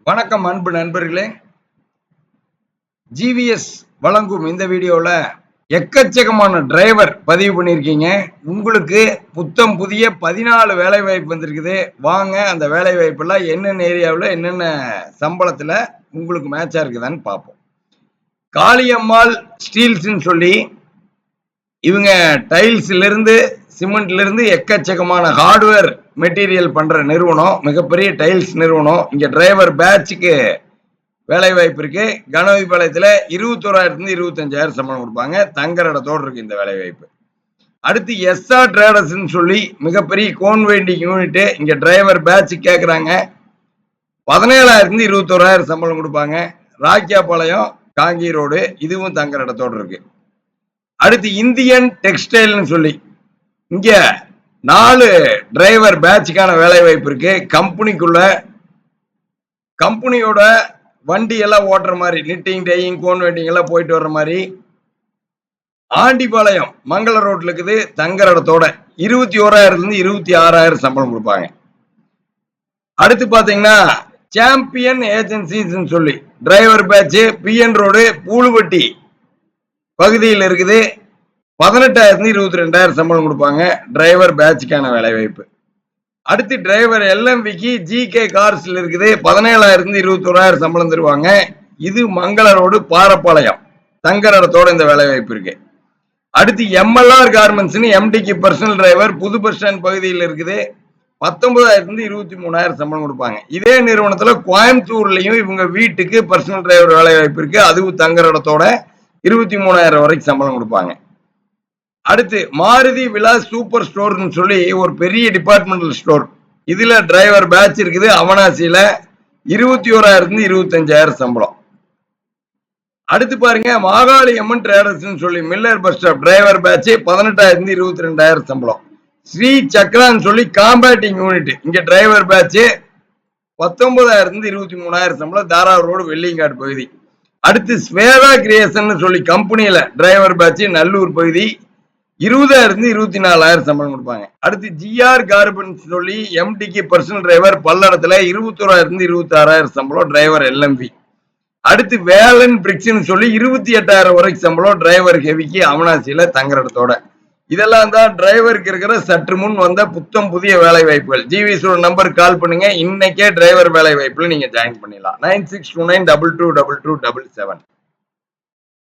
வணக்கம் அன்பு நண்பர்களே. ஜிவிஎஸ் வழங்கும் இந்த வீடியோல எக்கச்சக்கமான டிரைவர் பதிவு பண்ணியிருக்கீங்க. உங்களுக்கு புத்தம் புதிய 14 வேலை வாய்ப்பு வந்திருக்குது. வாங்க அந்த வேலை வாய்ப்பெல்லாம் என்னென்ன ஏரியாவில் என்னென்ன சம்பளத்தில் உங்களுக்கு மேட்சா இருக்குதான்னு பார்ப்போம். காளியம்மாள் ஸ்டீல்ஸ்ன்னு சொல்லி இவங்க டைல்ஸ்ல இருந்து சிமெண்ட்ல இருந்து எக்கச்சக்கமான ஹார்ட்வேர் மெட்டீரியல் பண்ற நிறுவனம், மிகப்பெரிய டைல்ஸ் நிறுவனம். இங்க டிரைவர் பேட்சுக்கு வேலை வாய்ப்பு இருக்கு. கணபதிபாளையத்துல 21,000 25,000 சம்பளம் கொடுப்பாங்க. தங்குற இடத்தோடு இருக்கு இந்த வேலை வாய்ப்பு. அடுத்து எஸ்ஆர் டிரேடர்ஸ் சொல்லி மிகப்பெரிய கோன் வெயிண்டிங் யூனிட், இங்க டிரைவர் பேட்ச் கேட்கறாங்க. 17,000 21,000 சம்பளம் கொடுப்பாங்க. ராக்கியாபாளையம் காங்கி ரோடு, இதுவும் தங்குற இடத்தோடு இருக்கு. அடுத்து இந்தியன் டெக்ஸ்டைல்னு சொல்லி இங்க 4 டிரைவர் பேட்சுக்கான வேலை வாய்ப்பு இருக்கு. கம்பெனியோட வண்டி எல்லாம் ஓட்டுற மாதிரி, நிட்டிங் டையிங் கோன் வெட்டிங் எல்லாம் போயிட்டு வர்ற மாதிரி ஆண்டிபாளையம் மங்கள ரோட்ல இருக்குது. தங்குற இடத்தோட 21,000 26,000 சம்பளம் கொடுப்பாங்க. அடுத்து பாத்தீங்கன்னா சாம்பியன் ஏஜென்சிஸ் சொல்லி driver batch PN road Pooluvatti பகுதியில் இருக்குது. 18,000 22,000 சம்பளம் கொடுப்பாங்க. டிரைவர் பேட்சுக்கான வேலை வாய்ப்பு. அடுத்து டிரைவர் எல்எம்பிக்கு ஜிகே கார்ஸ்ல இருக்குது. 17,000 21,000 சம்பளம் தருவாங்க. இது மங்கள ரோடு பாரப்பாளையம், தங்குற இடத்தோட இந்த வேலை வாய்ப்பு இருக்கு. அடுத்து எம்எல்ஆர் கார்மெண்ட்ஸ் எம்டிக்கு பர்சனல் டிரைவர் புது பஸ் ஸ்டாண்ட் பகுதியில் இருக்குது. 19,000 23,000 சம்பளம் கொடுப்பாங்க. இதே நிறுவனத்துல கோயம்புத்தூர்லயும் இவங்க வீட்டுக்கு பர்சனல் டிரைவர் வேலை வாய்ப்பு இருக்கு. அதுவும் தங்குற இடத்தோட 23,000 வரைக்கும் சம்பளம் கொடுப்பாங்க. அடுத்து மாருதி விலாஸ் சூப்பர் ஸ்டோர்னு சொல்லி ஒரு பெரிய டிபார்ட்மெண்டல் ஸ்டோர், இதுல டிரைவர் பேட்ச் இருக்குது. அவனாசியில 21,000 25,000 சம்பளம். அடுத்து பாருங்க மாகாளியம்மன் டிரேடர்ஸ் சொல்லி Miller bus stop driver batch 18,000 22,000 சம்பளம். ஸ்ரீ சக்ரான்னு சொல்லி காம்பேட்டிங் யூனிட், இங்க டிரைவர் பேட்ச் 19,000 23,000 சம்பளம். தாராவூர் ரோடு வெள்ளிங்காடு பகுதி. அடுத்து ஸ்வேதா கிரியேஷன் சொல்லி கம்பெனியில டிரைவர் பேட்ச் நல்லூர் பகுதி 20,000 24,000 சம்பளம் கொடுப்பாங்க. அடுத்து ஜிஆர் கார்மெண்ட்ஸ் சொல்லி எம்டிக்கு பர்சனல் டிரைவர் பல்லடத்துல 21,000 26,000 சம்பளம். Driver LMB. அடுத்து வேலன் பிரிக்ஸ்ன்னு சொல்லி 28,000 வரைக்கும் சம்பளம். டிரைவர் ஹெவிக்கு அவனாசியில தங்குற இடத்தோட. இதெல்லாம் தான் டிரைவருக்கு இருக்கிற சற்று முன் வந்த புத்தம் புதிய வேலை வாய்ப்புகள். ஜிவிஎஸோட நம்பருக்கு கால் பண்ணுங்க. இன்னைக்கே டிரைவர் வேலை வாய்ப்புல நீங்க ஜாயின் பண்ணிடலாம். 9629222277.